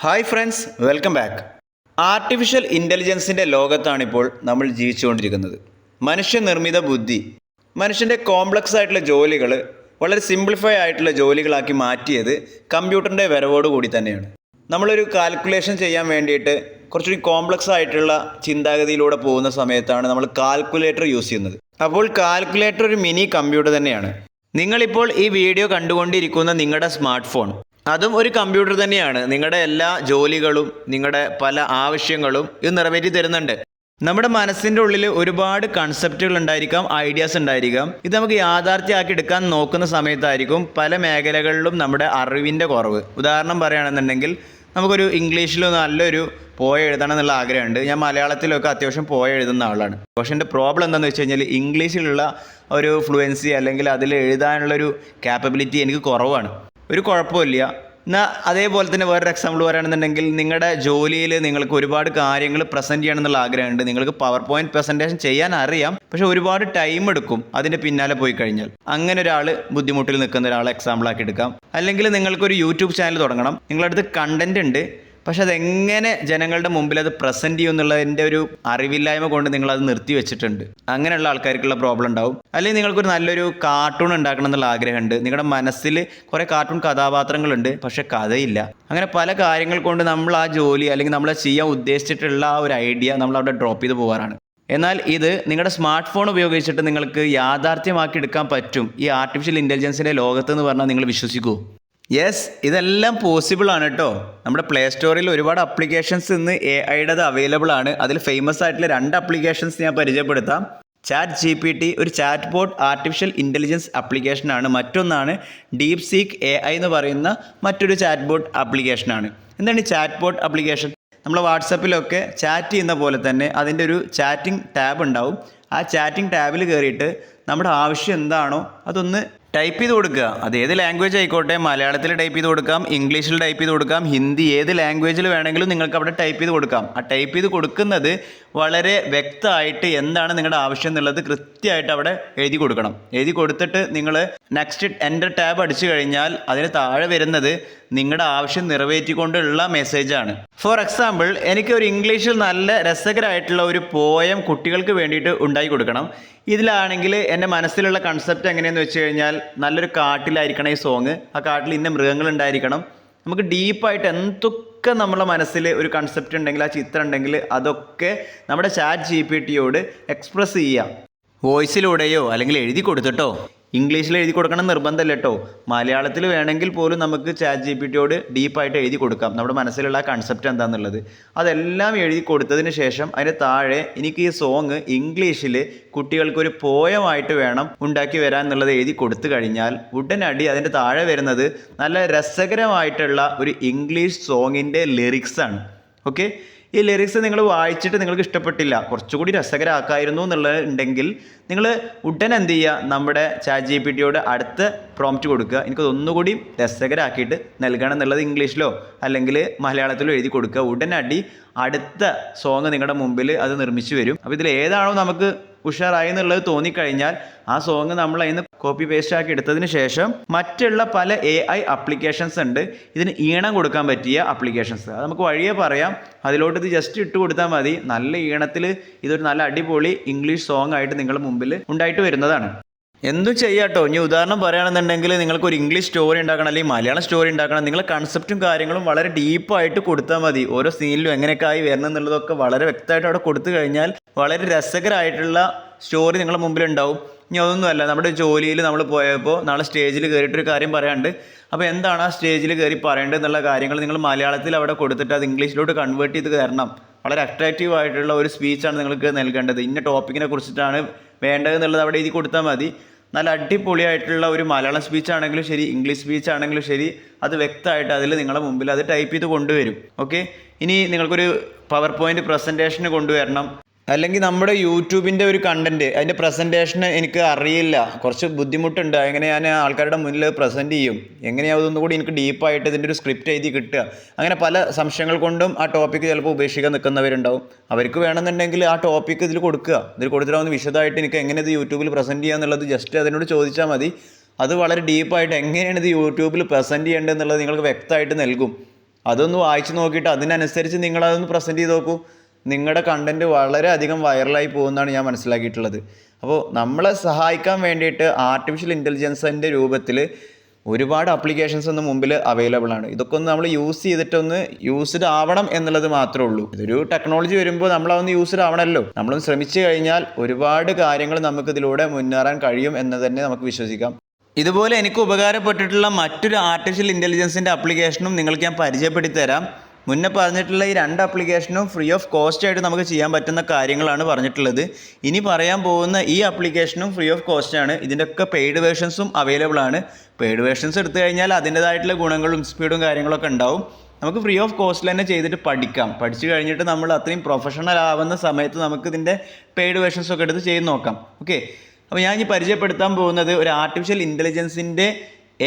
Hi friends, welcome back. Artificial ഇൻ്റലിജൻസിൻ്റെ ലോകത്താണിപ്പോൾ നമ്മൾ ജീവിച്ചുകൊണ്ടിരിക്കുന്നത്. മനുഷ്യനിർമ്മിത ബുദ്ധി മനുഷ്യൻ്റെ കോംപ്ലക്സ് ആയിട്ടുള്ള ജോലികൾ വളരെ സിംപ്ലിഫൈ ആയിട്ടുള്ള ജോലികളാക്കി മാറ്റിയത് കമ്പ്യൂട്ടറിൻ്റെ വരവോടുകൂടി തന്നെയാണ്. നമ്മളൊരു കാൽക്കുലേഷൻ ചെയ്യാൻ വേണ്ടിയിട്ട് കുറച്ചുകൂടി കോംപ്ലക്സ് ആയിട്ടുള്ള ചിന്താഗതിയിലൂടെ പോകുന്ന സമയത്താണ് നമ്മൾ കാൽക്കുലേറ്റർ യൂസ് ചെയ്യുന്നത്. അപ്പോൾ കാൽക്കുലേറ്റർ ഒരു മിനി കമ്പ്യൂട്ടർ തന്നെയാണ്. നിങ്ങളിപ്പോൾ ഈ വീഡിയോ കണ്ടുകൊണ്ടിരിക്കുന്ന നിങ്ങളുടെ സ്മാർട്ട് ഫോൺ അതും ഒരു കമ്പ്യൂട്ടർ തന്നെയാണ്. നിങ്ങളുടെ എല്ലാ ജോലികളും നിങ്ങളുടെ പല ആവശ്യങ്ങളും ഇത് നിറവേറ്റി തരുന്നുണ്ട്. നമ്മുടെ മനസ്സിൻ്റെ ഉള്ളിൽ ഒരുപാട് കൺസെപ്റ്റുകൾ ഉണ്ടായിരിക്കാം, ഐഡിയാസ് ഉണ്ടായിരിക്കാം. ഇത് നമുക്ക് യാഥാർത്ഥ്യമാക്കി എടുക്കാൻ നോക്കുന്ന സമയത്തായിരിക്കും പല മേഖലകളിലും നമ്മുടെ അറിവിൻ്റെ കുറവ്. ഉദാഹരണം പറയുകയാണെന്നുണ്ടെങ്കിൽ നമുക്കൊരു ഇംഗ്ലീഷിൽ നല്ലൊരു പോയ എഴുതണം എന്നുള്ള ആഗ്രഹമുണ്ട്. ഞാൻ മലയാളത്തിലൊക്കെ അത്യാവശ്യം പോയ എഴുതുന്ന ആളാണ്. പക്ഷേ എൻ്റെ പ്രോബ്ലം എന്താണെന്ന് വെച്ച് കഴിഞ്ഞാൽ ഇംഗ്ലീഷിലുള്ള ഒരു ഫ്ലുവൻസി അല്ലെങ്കിൽ അതിൽ എഴുതാനുള്ളൊരു ക്യാപ്പബിലിറ്റി എനിക്ക് കുറവാണ്. ഒരു കുഴപ്പമില്ല. എന്നാൽ അതേപോലെ തന്നെ വേറൊരു എക്സാമ്പിൾ പറയുകയാണെന്നുണ്ടെങ്കിൽ നിങ്ങളുടെ ജോലിയിൽ നിങ്ങൾക്ക് ഒരുപാട് കാര്യങ്ങൾ പ്രസൻറ്റ് ചെയ്യണം എന്നുള്ള ആഗ്രഹമുണ്ട്. നിങ്ങൾക്ക് പവർ പോയിൻറ്റ് പ്രസൻറ്റേഷൻ ചെയ്യാൻ അറിയാം, പക്ഷേ ഒരുപാട് ടൈം എടുക്കും അതിൻ്റെ പിന്നാലെ പോയി കഴിഞ്ഞാൽ. അങ്ങനെ ഒരാൾ ബുദ്ധിമുട്ടിൽ നിൽക്കുന്ന ഒരാളെ എക്സാമ്പിളാക്കി എടുക്കാം. അല്ലെങ്കിൽ നിങ്ങൾക്കൊരു യൂട്യൂബ് ചാനൽ തുടങ്ങണം. നിങ്ങളടുത്ത് കണ്ടൻറ് ഉണ്ട്, പക്ഷെ അതെങ്ങനെ ജനങ്ങളുടെ മുമ്പിൽ അത് പ്രസൻറ്റ് ചെയ്യും എന്നുള്ളതിൻ്റെ ഒരു അറിവില്ലായ്മ കൊണ്ട് നിങ്ങളത് നിർത്തി വെച്ചിട്ടുണ്ട്. അങ്ങനെയുള്ള ആൾക്കാർക്കുള്ള പ്രോബ്ലം ഉണ്ടാവും. അല്ലെങ്കിൽ നിങ്ങൾക്കൊരു നല്ലൊരു കാർട്ടൂൺ ഉണ്ടാക്കണം എന്നുള്ള ആഗ്രഹമുണ്ട്. നിങ്ങളുടെ മനസ്സിൽ കുറേ കാർട്ടൂൺ കഥാപാത്രങ്ങളുണ്ട്, പക്ഷെ കഥയില്ല. അങ്ങനെ പല കാര്യങ്ങൾ കൊണ്ട് നമ്മൾ ആ ജോലി അല്ലെങ്കിൽ നമ്മൾ ചെയ്യാൻ ഉദ്ദേശിച്ചിട്ടുള്ള ആ ഒരു ഐഡിയ നമ്മൾ അവിടെ ഡ്രോപ്പ് ചെയ്ത് പോകാറാണ്. എന്നാൽ ഇത് നിങ്ങളുടെ സ്മാർട്ട് ഫോൺ ഉപയോഗിച്ചിട്ട് നിങ്ങൾക്ക് യാഥാർത്ഥ്യമാക്കി എടുക്കാൻ പറ്റും ഈ ആർട്ടിഫിഷ്യൽ ഇൻ്റലിജൻസിൻ്റെ ലോകത്ത് എന്ന് പറഞ്ഞാൽ നിങ്ങൾ വിശ്വസിക്കുമോ? യെസ്, ഇതെല്ലാം പോസിബിൾ ആണ് കേട്ടോ. നമ്മുടെ പ്ലേ സ്റ്റോറിൽ ഒരുപാട് അപ്ലിക്കേഷൻസ് ഇന്ന് AI അവൈലബിൾ ആണ്. അതിൽ ഫേമസ് ആയിട്ടുള്ള 2 അപ്ലിക്കേഷൻസ് ഞാൻ പരിചയപ്പെടുത്താം. ChatGPT ഒരു ചാറ്റ് ബോട്ട് ആർട്ടിഫിഷ്യൽ ഇൻ്റലിജൻസ് ആപ്ലിക്കേഷനാണ്. മറ്റൊന്നാണ് DeepSeek AI എന്ന് പറയുന്ന മറ്റൊരു ചാറ്റ് ബോട്ട് ആപ്ലിക്കേഷനാണ്. എന്താണ് ഈ ചാറ്റ് ബോട്ട് ആപ്ലിക്കേഷൻ? നമ്മൾ വാട്സപ്പിലൊക്കെ ചാറ്റ് ചെയ്യുന്ന പോലെ തന്നെ അതിൻ്റെ ഒരു ചാറ്റിംഗ് ടാബ് ഉണ്ടാവും. ആ ചാറ്റിംഗ് ടാബിൽ കയറിയിട്ട് നമ്മുടെ ആവശ്യം എന്താണോ അതൊന്ന് ടൈപ്പ് ചെയ്ത് കൊടുക്കുക. അത് ഏത് ലാംഗ്വേജ് ആയിക്കോട്ടെ, മലയാളത്തിൽ ടൈപ്പ് ചെയ്ത് കൊടുക്കാം, ഇംഗ്ലീഷിൽ ടൈപ്പ് ചെയ്ത് കൊടുക്കാം, ഹിന്ദി, ഏത് ലാംഗ്വേജിൽ വേണമെങ്കിലും നിങ്ങൾക്ക് അവിടെ ടൈപ്പ് ചെയ്ത് കൊടുക്കാം. ആ ടൈപ്പ് ചെയ്ത് കൊടുക്കുന്നത് വളരെ വ്യക്തമായിട്ട് എന്താണ് നിങ്ങളുടെ ആവശ്യം എന്നുള്ളത് കൃത്യമായിട്ട് അവിടെ എഴുതി കൊടുക്കണം. എഴുതി കൊടുത്തിട്ട് നിങ്ങൾ നെക്സ്റ്റ് എൻ്റർ ടാബ് അടിച്ചു കഴിഞ്ഞാൽ അതിന് താഴെ വരുന്നത് നിങ്ങളുടെ ആവശ്യം നിറവേറ്റിക്കൊണ്ടുള്ള മെസ്സേജാണ്. ഫോർ എക്സാമ്പിൾ, എനിക്ക് ഒരു ഇംഗ്ലീഷിൽ നല്ല രസകരമായിട്ടുള്ള ഒരു പോയം കുട്ടികൾക്ക് വേണ്ടിയിട്ട് ഉണ്ടാക്കി കൊടുക്കണം. ഇതിലാണെങ്കിൽ എൻ്റെ മനസ്സിലുള്ള കൺസെപ്റ്റ് എങ്ങനെയെന്ന് വെച്ച് കഴിഞ്ഞാൽ നല്ലൊരു കാട്ടിലായിരിക്കണം ഈ സോങ്. ആ കാട്ടിൽ ഇന്ന മൃഗങ്ങളുണ്ടായിരിക്കണം. നമുക്ക് ഡീപ്പായിട്ട് എന്തൊക്കെ നമ്മളെ മനസ്സിൽ ഒരു കൺസെപ്റ്റ് ഉണ്ടെങ്കിൽ, ആ ചിത്രം ഉണ്ടെങ്കിൽ അതൊക്കെ നമ്മുടെ ChatGPT എക്സ്പ്രസ് ചെയ്യാം. വോയിസിലൂടെയോ അല്ലെങ്കിൽ എഴുതി കൊടുത്തിട്ടോ. ഇംഗ്ലീഷിൽ എഴുതി കൊടുക്കണം നിർബന്ധമല്ല കേട്ടോ. മലയാളത്തിൽ വേണമെങ്കിൽ പോലും നമുക്ക് ChatGPT ഡീപ്പായിട്ട് എഴുതി കൊടുക്കാം നമ്മുടെ മനസ്സിലുള്ള കൺസെപ്റ്റ് എന്താണെന്നുള്ളത്. അതെല്ലാം എഴുതി കൊടുത്തതിന് ശേഷം അതിന് താഴെ എനിക്ക് ഈ സോങ് ഇംഗ്ലീഷിൽ കുട്ടികൾക്കൊരു പോയമായിട്ട് വേണം ഉണ്ടാക്കി വരാൻ എന്നുള്ളത് എഴുതി കൊടുത്തു കഴിഞ്ഞാൽ ഉടനടി അതിൻ്റെ താഴെ വരുന്നത് നല്ല രസകരമായിട്ടുള്ള ഒരു ഇംഗ്ലീഷ് സോങ്ങിൻ്റെ ലിറിക്സാണ്. ഓക്കെ, ഈ ലിറിക്സ് നിങ്ങൾ വായിച്ചിട്ട് നിങ്ങൾക്ക് ഇഷ്ടപ്പെട്ടില്ല, കുറച്ചുകൂടി രസകരമാക്കായിരുന്നു എന്നുള്ളത് ഉണ്ടെങ്കിൽ നിങ്ങൾ ഉടൻ എന്ത് ചെയ്യുക, നമ്മുടെ ChatGPT അടുത്ത പ്രോംപ്റ്റ് കൊടുക്കുക. എനിക്കതൊന്നുകൂടി രസകരമാക്കിയിട്ട് നൽകണം എന്നുള്ളത് ഇംഗ്ലീഷിലോ അല്ലെങ്കിൽ മലയാളത്തിലോ എഴുതി കൊടുക്കുക. ഉടനടി അടുത്ത സോങ് നിങ്ങളുടെ മുമ്പിൽ അത് നിർമ്മിച്ചു വരും. അപ്പോൾ ഇതിൽ ഏതാണോ നമുക്ക് ഉഷാറായി എന്നുള്ളത് തോന്നിക്കഴിഞ്ഞാൽ ആ സോങ് നമ്മൾ അതിന് കോപ്പി പേസ്റ്റ് ആക്കി എടുത്തതിന് ശേഷം മറ്റുള്ള പല AI അപ്ലിക്കേഷൻസ് ഉണ്ട് ഇതിന് ഈണം കൊടുക്കാൻ പറ്റിയ അപ്ലിക്കേഷൻസ്. അത് നമുക്ക് വഴിയേ പറയാം. അതിലോട്ട് ഇത് ജസ്റ്റ് ഇട്ട് കൊടുത്താൽ മതി. നല്ല ഈണത്തിൽ ഇതൊരു നല്ല അടിപൊളി ഇംഗ്ലീഷ് സോങ് ആയിട്ട് നിങ്ങളുടെ മുമ്പിൽ ഉണ്ടായിട്ട് വരുന്നതാണ്. എന്തും ചെയ്യാട്ടോ. ഇനി ഉദാഹരണം പറയുകയാണെന്നുണ്ടെങ്കിൽ നിങ്ങൾക്കൊരു ഇംഗ്ലീഷ് സ്റ്റോറി ഉണ്ടാക്കണം അല്ലെങ്കിൽ മലയാളം സ്റ്റോറി ഉണ്ടാക്കണം. നിങ്ങളെ കൺസെപ്റ്റും കാര്യങ്ങളും വളരെ ഡീപ്പായിട്ട് കൊടുത്താൽ മതി. ഓരോ സീനിലും എങ്ങനെയൊക്കെ ആയി വരണം എന്നുള്ളതൊക്കെ വളരെ വ്യക്തമായിട്ട് അവിടെ കൊടുത്തു കഴിഞ്ഞാൽ വളരെ രസകരമായിട്ടുള്ള സ്റ്റോറി നിങ്ങളുടെ മുമ്പിലുണ്ടാവും. ഇനി അതൊന്നുമല്ല, നമ്മുടെ ജോലിയിൽ നമ്മൾ പോയപ്പോൾ നാളെ സ്റ്റേജിൽ കയറിയിട്ടൊരു കാര്യം പറയാണ്ട്, അപ്പോൾ എന്താണ് ആ സ്റ്റേജിൽ കയറി പറയേണ്ടത് എന്നുള്ള കാര്യങ്ങൾ നിങ്ങൾ മലയാളത്തിൽ അവിടെ കൊടുത്തിട്ട് അത് ഇംഗ്ലീഷിലോട്ട് കൺവേർട്ട് ചെയ്ത് തരണം. വളരെ അട്രാക്റ്റീവ് ആയിട്ടുള്ള ഒരു സ്പീച്ചാണ് നിങ്ങൾക്ക് നൽകേണ്ടത്. ഇന്ന ടോപ്പിക്കിനെ കുറിച്ചിട്ടാണ് വേണ്ടതെന്നുള്ളത് അവിടെ എഴുതി കൊടുത്താൽ മതി. നല്ല അടിപൊളിയായിട്ടുള്ള ഒരു മലയാളം സ്പീച്ച് ആണെങ്കിലും ശരി, ഇംഗ്ലീഷ് സ്പീച്ച് ആണെങ്കിലും ശരി, അത് വ്യക്തമായിട്ട് അതിൽ നിങ്ങളുടെ മുമ്പിൽ അത് ടൈപ്പ് ചെയ്ത് കൊണ്ടുവരും. ഓക്കെ, ഇനി നിങ്ങൾക്കൊരു പവർ പോയിൻറ്റ് പ്രസൻറ്റേഷന് കൊണ്ടുവരണം, അല്ലെങ്കിൽ നമ്മുടെ യൂട്യൂബിൻ്റെ ഒരു കണ്ടൻറ്റ് അതിൻ്റെ പ്രസൻറ്റേഷന് എനിക്ക് അറിയില്ല, കുറച്ച് ബുദ്ധിമുട്ടുണ്ട്, എങ്ങനെ ഞാൻ ആൾക്കാരുടെ മുന്നിൽ പ്രസൻറ്റ് ചെയ്യും, എങ്ങനെയാവുന്ന കൂടി എനിക്ക് ഡീപ്പായിട്ട് ഇതിൻ്റെ ഒരു സ്ക്രിപ്റ്റ് എഴുതി കിട്ടുക. അങ്ങനെ പല സംശയങ്ങൾ കൊണ്ടും ആ ടോപ്പിക്ക് ചിലപ്പോൾ ഉപേക്ഷിക്കാൻ നിൽക്കുന്നവരുണ്ടാവും. അവർക്ക് വേണമെന്നുണ്ടെങ്കിൽ ആ ടോപ്പിക്ക് ഇതിൽ കൊടുക്കുക. ഇതിൽ കൊടുത്തിട്ടാവുന്ന വിശദമായിട്ട് എനിക്ക് എങ്ങനെ ഇത് യൂട്യൂബിൽ പ്രസൻറ്റ് ചെയ്യുക എന്നുള്ളത് ജസ്റ്റ് അതിനോട് ചോദിച്ചാൽ മതി. അത് വളരെ ഡീപ്പായിട്ട് എങ്ങനെയാണ് ഇത് യൂട്യൂബിൽ പ്രസൻറ്റ് ചെയ്യേണ്ടത് എന്നുള്ളത് നിങ്ങൾക്ക് വ്യക്തമായിട്ട് നൽകും. അതൊന്ന് വായിച്ച് നോക്കിയിട്ട് അതിനനുസരിച്ച് നിങ്ങളതൊന്ന് പ്രസൻറ്റ് ചെയ്ത് നോക്കൂ. നിങ്ങളുടെ കണ്ടൻറ്റ് വളരെയധികം വൈറലായി പോകുമെന്നാണ് ഞാൻ മനസ്സിലാക്കിയിട്ടുള്ളത്. അപ്പോൾ നമ്മളെ സഹായിക്കാൻ വേണ്ടിയിട്ട് ആർട്ടിഫിഷ്യൽ ഇൻ്റലിജൻസിൻ്റെ രൂപത്തിൽ ഒരുപാട് ആപ്ലിക്കേഷൻസ് ഒന്ന് മുമ്പിൽ അവൈലബിൾ ആണ്. ഇതൊക്കെ ഒന്ന് നമ്മൾ യൂസ് ചെയ്തിട്ടൊന്ന് യൂസ്ഡ് ആവണം എന്നുള്ളത് മാത്രമേ ഉള്ളൂ. ഇതൊരു ടെക്നോളജി വരുമ്പോൾ നമ്മളതൊന്ന് യൂസ്ഡ് ആവണമല്ലോ. നമ്മളൊന്ന് ശ്രമിച്ചു കഴിഞ്ഞാൽ ഒരുപാട് കാര്യങ്ങൾ നമുക്ക് ഇതിലൂടെ മുന്നേറാൻ കഴിയും എന്ന് തന്നെ നമുക്ക് വിശ്വസിക്കാം. ഇതുപോലെ എനിക്ക് ഉപകാരപ്പെട്ടിട്ടുള്ള മറ്റൊരു ആർട്ടിഫിഷ്യൽ ഇൻ്റലിജൻസിൻ്റെ ആപ്ലിക്കേഷനും നിങ്ങൾക്ക് ഞാൻ പരിചയപ്പെടുത്തി തരാം. മുന്നേ പറഞ്ഞിട്ടുള്ള ഈ 2 ആപ്ലിക്കേഷനും ഫ്രീ ഓഫ് കോസ്റ്റ് ആയിട്ട് നമുക്ക് ചെയ്യാൻ പറ്റുന്ന കാര്യങ്ങളാണ് പറഞ്ഞിട്ടുള്ളത്. ഇനി പറയാൻ പോകുന്ന ഈ ആപ്ലിക്കേഷനും ഫ്രീ ഓഫ് കോസ്റ്റ് ആണ്. ഇതിൻ്റെയൊക്കെ പെയ്ഡ് വേർഷൻസും അവൈലബിൾ ആണ്. പെയ്ഡ് വേർഷൻസ് എടുത്തു കഴിഞ്ഞാൽ അതിൻ്റേതായിട്ടുള്ള ഗുണങ്ങളും സ്പീഡും കാര്യങ്ങളൊക്കെ ഉണ്ടാവും. നമുക്ക് ഫ്രീ ഓഫ് കോസ്റ്റിൽ തന്നെ ചെയ്തിട്ട് പഠിച്ചു കഴിഞ്ഞിട്ട് നമ്മൾ അത്രയും പ്രൊഫഷണൽ ആവുന്ന സമയത്ത് നമുക്ക് ഇതിൻ്റെ പെയ്ഡ് വേർഷൻസ് ഒക്കെ എടുത്ത് ചെയ്ത് നോക്കാം. ഓക്കെ, അപ്പോൾ ഞാൻ ഇനി പരിചയപ്പെടുത്താൻ പോകുന്നത് ഒരു ആർട്ടിഫിഷ്യൽ ഇൻ്റലിജൻസിൻ്റെ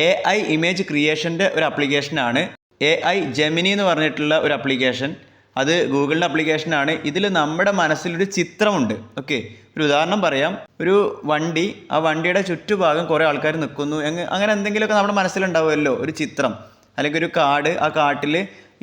AI ഇമേജ് ക്രിയേഷൻ്റെ ഒരു ആപ്ലിക്കേഷനാണ്. AI ജെമിനി എന്ന് പറഞ്ഞിട്ടുള്ള ഒരു ആപ്ലിക്കേഷൻ. അത് ഗൂഗിളിൻ്റെ ആപ്ലിക്കേഷനാണ്. ഇതിൽ നമ്മുടെ മനസ്സിലൊരു ചിത്രമുണ്ട്. ഓക്കെ, ഒരു ഉദാഹരണം പറയാം. ഒരു വണ്ടി, ആ വണ്ടിയുടെ ചുറ്റുഭാഗം കുറേ ആൾക്കാർ നിൽക്കുന്നു, അങ്ങനെ എന്തെങ്കിലുമൊക്കെ നമ്മുടെ മനസ്സിലുണ്ടാവുമല്ലോ ഒരു ചിത്രം. അല്ലെങ്കിൽ ഒരു കാട്, ആ കാട്ടിൽ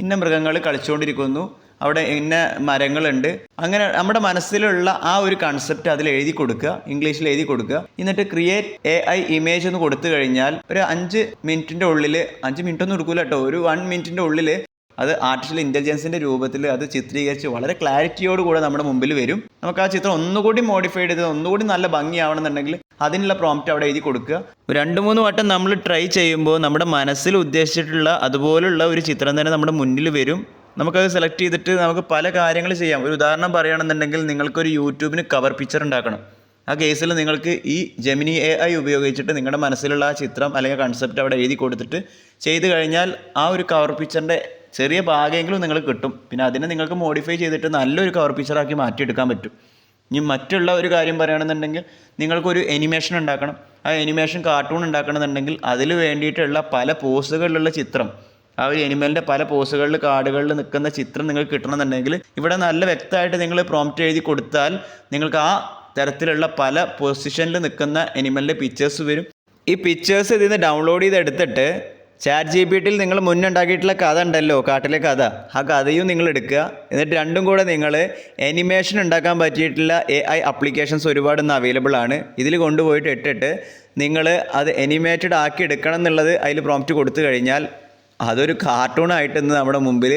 ഇന്ന മൃഗങ്ങൾ കളിച്ചുകൊണ്ടിരിക്കുന്നു, അവിടെ ഇന്ന മരങ്ങളുണ്ട്. അങ്ങനെ നമ്മുടെ മനസ്സിലുള്ള ആ ഒരു കൺസെപ്റ്റ് അതിൽ എഴുതി കൊടുക്കുക, ഇംഗ്ലീഷിൽ എഴുതി കൊടുക്കുക. എന്നിട്ട് ക്രിയേറ്റ് AI ഇമേജ് എന്ന് കൊടുത്തു കഴിഞ്ഞാൽ ഒരു 5 മിനിറ്റിൻ്റെ ഉള്ളിൽ, 5 മിനിറ്റ് ഒന്നും എടുക്കില്ല കേട്ടോ, ഒരു 1 മിനിറ്റിൻ്റെ ഉള്ളിൽ അത് ആർട്ടിഫിഷ്യൽ ഇൻ്റലിജൻസിൻ്റെ രൂപത്തിൽ അത് ചിത്രീകരിച്ച് വളരെ ക്ലാരിറ്റിയോട് കൂടെ നമ്മുടെ മുമ്പിൽ വരും. നമുക്ക് ആ ചിത്രം ഒന്നുകൂടി മോഡിഫൈ ചെയ്ത് ഒന്നുകൂടി നല്ല ഭംഗിയാവണമെന്നുണ്ടെങ്കിൽ അതിനുള്ള പ്രോംപ്റ്റ് അവിടെ എഴുതി കൊടുക്കുക. 2-3 വട്ടം നമ്മൾ ട്രൈ ചെയ്യുമ്പോൾ നമ്മുടെ മനസ്സിൽ ഉദ്ദേശിച്ചിട്ടുള്ള അതുപോലുള്ള ഒരു ചിത്രം തന്നെ നമ്മുടെ മുന്നിൽ വരും. നമുക്കത് സെലക്ട് ചെയ്തിട്ട് നമുക്ക് പല കാര്യങ്ങൾ ചെയ്യാം. ഒരു ഉദാഹരണം പറയുകയാണെന്നുണ്ടെങ്കിൽ നിങ്ങൾക്കൊരു യൂട്യൂബിന് കവർ പിക്ചർ ഉണ്ടാക്കണം. ആ കേസിൽ നിങ്ങൾക്ക് ഈ ജെമിനി AI ഉപയോഗിച്ചിട്ട് നിങ്ങളുടെ മനസ്സിലുള്ള ആ ചിത്രം അല്ലെങ്കിൽ കൺസെപ്റ്റ് അവിടെ എഴുതി കൊടുത്തിട്ട് ചെയ്ത് കഴിഞ്ഞാൽ ആ ഒരു കവർ പിക്ചറിൻ്റെ ചെറിയ ഭാഗമെങ്കിലും നിങ്ങൾക്ക് കിട്ടും. പിന്നെ അതിനെ നിങ്ങൾക്ക് മോഡിഫൈ ചെയ്തിട്ട് നല്ലൊരു കവർ പിക്ചറാക്കി മാറ്റിയെടുക്കാൻ പറ്റും. ഇനി മറ്റുള്ള ഒരു കാര്യം പറയുകയാണെന്നുണ്ടെങ്കിൽ നിങ്ങൾക്കൊരു എനിമേഷൻ ഉണ്ടാക്കണം. ആ എനിമേഷൻ കാർട്ടൂൺ ഉണ്ടാക്കണമെന്നുണ്ടെങ്കിൽ അതിൽ വേണ്ടിയിട്ടുള്ള പല പോസുകളിലുള്ള ചിത്രം, ആ ഒരു എനിമലിൻ്റെ പല പോസുകളിൽ കാർഡുകളിൽ നിൽക്കുന്ന ചിത്രം നിങ്ങൾക്ക് കിട്ടണമെന്നുണ്ടെങ്കിൽ ഇവിടെ നല്ല വ്യക്തമായിട്ട് നിങ്ങൾ പ്രോംപ്റ്റ് എഴുതി കൊടുത്താൽ നിങ്ങൾക്ക് ആ തരത്തിലുള്ള പല പൊസിഷനിൽ നിൽക്കുന്ന എനിമലിൻ്റെ പിക്ചേഴ്സ് വരും. ഈ പിക്ചേഴ്സ് ഇതിൽ നിന്ന് ഡൗൺലോഡ് ചെയ്തെടുത്തിട്ട് ChatGPTയിൽ നിങ്ങൾ മുന്നുണ്ടാക്കിയിട്ടുള്ള കഥ ഉണ്ടല്ലോ, കാട്ടിലെ കഥ, ആ കഥയും നിങ്ങൾ എടുക്കുക. എന്നിട്ട് രണ്ടും കൂടെ നിങ്ങൾ എനിമേഷൻ ഉണ്ടാക്കാൻ പറ്റിയിട്ടുള്ള AI ആപ്ലിക്കേഷൻസ് ഒരുപാട് ഇന്ന് അവൈലബിൾ ആണ്. ഇതിൽ കൊണ്ടുപോയിട്ട് ഇട്ടിട്ട് നിങ്ങൾ അത് എനിമേറ്റഡ് ആക്കി എടുക്കണം എന്നുള്ളത് അതിൽ പ്രോംപ്റ്റ് കൊടുത്തു കഴിഞ്ഞാൽ അതൊരു കാർട്ടൂണായിട്ട് ഇന്ന് നമ്മുടെ മുമ്പിൽ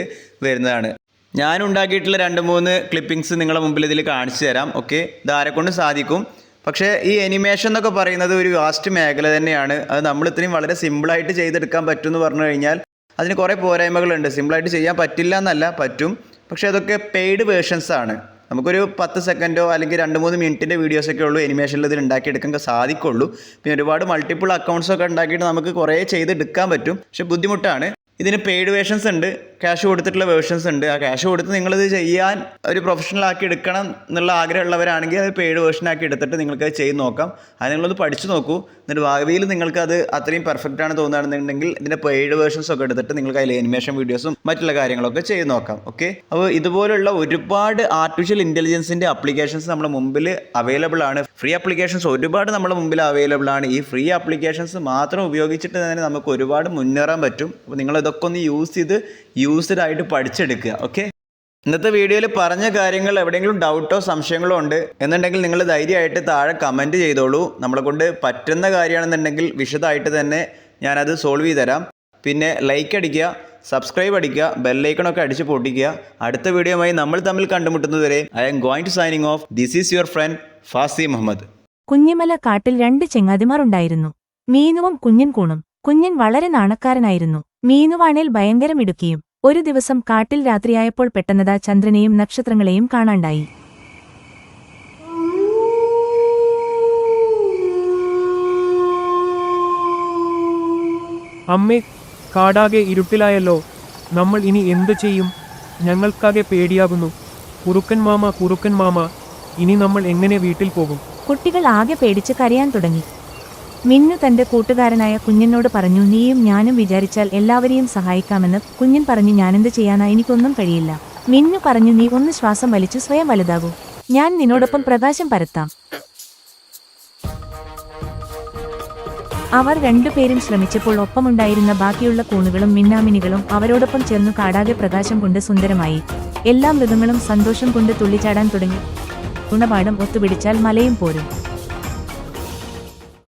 വരുന്നതാണ്. ഞാൻ ഉണ്ടാക്കിയിട്ടുള്ള 2-3 ക്ലിപ്പിങ്സ് നിങ്ങളുടെ മുമ്പിൽ ഇതിൽ കാണിച്ചു തരാം. ഓക്കെ, ഇതാരെക്കൊണ്ട് സാധിക്കും. പക്ഷേ ഈ എനിമേഷൻ എന്നൊക്കെ പറയുന്നത് ഒരു വാസ്റ്റ് മേഖല തന്നെയാണ്. അത് നമ്മൾ ഇത്രയും വളരെ സിമ്പിളായിട്ട് ചെയ്തെടുക്കാൻ പറ്റുമെന്ന് പറഞ്ഞു കഴിഞ്ഞാൽ അതിന് കുറേ പോരായ്മകളുണ്ട്. സിമ്പിളായിട്ട് ചെയ്യാൻ പറ്റില്ല എന്നല്ല, പറ്റും. പക്ഷേ അതൊക്കെ പെയ്ഡ് വേർഷൻസ് ആണ്. നമുക്കൊരു 10 സെക്കൻഡോ അല്ലെങ്കിൽ 2-3 മിനിറ്റിൻ്റെ വീഡിയോസൊക്കെ ഉള്ളൂ എനിമേഷനിൽ ഇതിൽ ഉണ്ടാക്കിയെടുക്കാൻ സാധിക്കുള്ളൂ. പിന്നെ ഒരുപാട് മൾട്ടിപ്പിൾ അക്കൗണ്ട്സൊക്കെ ഉണ്ടാക്കിയിട്ട് നമുക്ക് കുറേ ചെയ്തെടുക്കാൻ പറ്റും. പക്ഷെ ബുദ്ധിമുട്ടാണ്. ഇതിന് പെയ്ഡ് വേർഷൻസ് ഉണ്ട്, ക്യാഷ് കൊടുത്തിട്ടുള്ള വേർഷൻസ് ഉണ്ട്. ആ ക്യാഷ് കൊടുത്ത് നിങ്ങളിത് ചെയ്യാൻ ഒരു പ്രൊഫഷണൽ ആക്കി എടുക്കണം എന്നുള്ള ആഗ്രഹമുള്ളവരാണെങ്കിൽ അത് പെയ്ഡ് വേർഷൻ ആക്കി എടുത്തിട്ട് നിങ്ങൾക്കത് ചെയ്ത് നോക്കാം. അത് നിങ്ങളത് പഠിച്ചു നോക്കൂ. എന്നിട്ട് ഭാവിയിൽ നിങ്ങൾക്കത് അത്രയും പെർഫെക്റ്റ് ആണ് തോന്നുകയാണെന്നുണ്ടെങ്കിൽ ഇതിൻ്റെ പെയ്ഡ് വേർഷൻസ് ഒക്കെ എടുത്തിട്ട് നിങ്ങൾക്ക് അതിൽ അനിമേഷൻ വീഡിയോസും മറ്റുള്ള കാര്യങ്ങളൊക്കെ ചെയ്ത് നോക്കാം. ഓക്കെ, അപ്പോൾ ഇതുപോലുള്ള ഒരുപാട് ആർട്ടിഫിഷ്യൽ ഇൻ്റലിജൻസിൻ്റെ ആപ്ലിക്കേഷൻസ് നമ്മുടെ മുമ്പിൽ അവൈലബിൾ ആണ്. ഫ്രീ ആപ്ലിക്കേഷൻസ് ഒരുപാട് നമ്മുടെ മുമ്പിൽ അവൈലബിൾ ആണ്. ഈ ഫ്രീ ആപ്ലിക്കേഷൻസ് മാത്രം ഉപയോഗിച്ചിട്ട് തന്നെ നമുക്ക് ഒരുപാട് മുന്നേറാൻ പറ്റും. അപ്പോൾ നിങ്ങൾ ഇതൊക്കെ ഒന്ന് യൂസ്ഡ് ആയിട്ട് പഠിച്ചെടുക്കുക. ഓക്കെ, ഇന്നത്തെ വീഡിയോയിൽ പറഞ്ഞ കാര്യങ്ങൾ എവിടെയെങ്കിലും ഡൗട്ടോ സംശയങ്ങളോ ഉണ്ട് എന്നുണ്ടെങ്കിൽ നിങ്ങൾ ധൈര്യമായിട്ട് താഴെ കമൻറ്റ് ചെയ്തോളൂ. നമ്മളെ കൊണ്ട് പറ്റുന്ന കാര്യമാണെന്നുണ്ടെങ്കിൽ വിശദമായിട്ട് തന്നെ ഞാനത് സോൾവ് ചെയ്ത് തരാം. പിന്നെ ലൈക്ക് അടിക്കുക, സബ്സ്ക്രൈബ് അടിക്കുക, ബെല്ലൈക്കണൊക്കെ അടിച്ച് പൊട്ടിക്കുക. അടുത്ത വീഡിയോയുമായി നമ്മൾ തമ്മിൽ കണ്ടുമുട്ടുന്നതുവരെ I am going to signing off. This is your friend Fasi Muhammad. Kunjimala കാട്ടിൽ 2 ചെങ്ങാതിമാർ ഉണ്ടായിരുന്നു, മീനുവും കുഞ്ഞൻ കൂണും. കുഞ്ഞൻ വളരെ നാണക്കാരനായിരുന്നു, മീനുവാണേൽ ഭയങ്കര മിടുക്കിയും. ഒരു ദിവസം കാട്ടിൽ രാത്രിയായപ്പോൾ പെട്ടെന്നതാ ചന്ദ്രനെയും നക്ഷത്രങ്ങളെയും കാണാണ്ടായി. അമ്മേ, കാടാകെ ഇരുട്ടിലായല്ലോ. നമ്മൾ ഇനി എന്തു ചെയ്യും? ഞങ്ങൾക്കാകെ പേടിയാകുന്നു. കുറുക്കൻ മാമ, ഇനി നമ്മൾ എങ്ങനെ വീട്ടിൽ പോകും? കുട്ടികൾ ആകെ പേടിച്ച് കരയാൻ തുടങ്ങി. മിന്നു തന്റെ കൂട്ടുകാരനായ കുഞ്ഞനോട് പറഞ്ഞു, നീയും ഞാനും വിചാരിച്ചാൽ എല്ലാവരെയും സഹായിക്കാമെന്ന്. കുഞ്ഞൻ പറഞ്ഞു, ഞാനെന്ത് ചെയ്യാനാ, എനിക്കൊന്നും കഴിയില്ല. മിന്നു പറഞ്ഞു, നീ ഒന്ന് ശ്വാസം വലിച്ചു സ്വയം വലുതാകൂ, ഞാൻ നിന്നോടൊപ്പം പ്രകാശം പരത്താം. അവർ രണ്ടുപേരും ശ്രമിച്ചപ്പോൾ ഒപ്പമുണ്ടായിരുന്ന ബാക്കിയുള്ള കൂണുകളും മിന്നാമിനികളും അവരോടൊപ്പം ചേർന്നു കാടാകെ പ്രകാശം കൊണ്ട് സുന്ദരമായി. എല്ലാ മൃഗങ്ങളും സന്തോഷം കൊണ്ട് തുള്ളിച്ചാടാൻ തുടങ്ങി. ഗുണപാഠം ഒത്തുപിടിച്ചാൽ മലയും പോരും.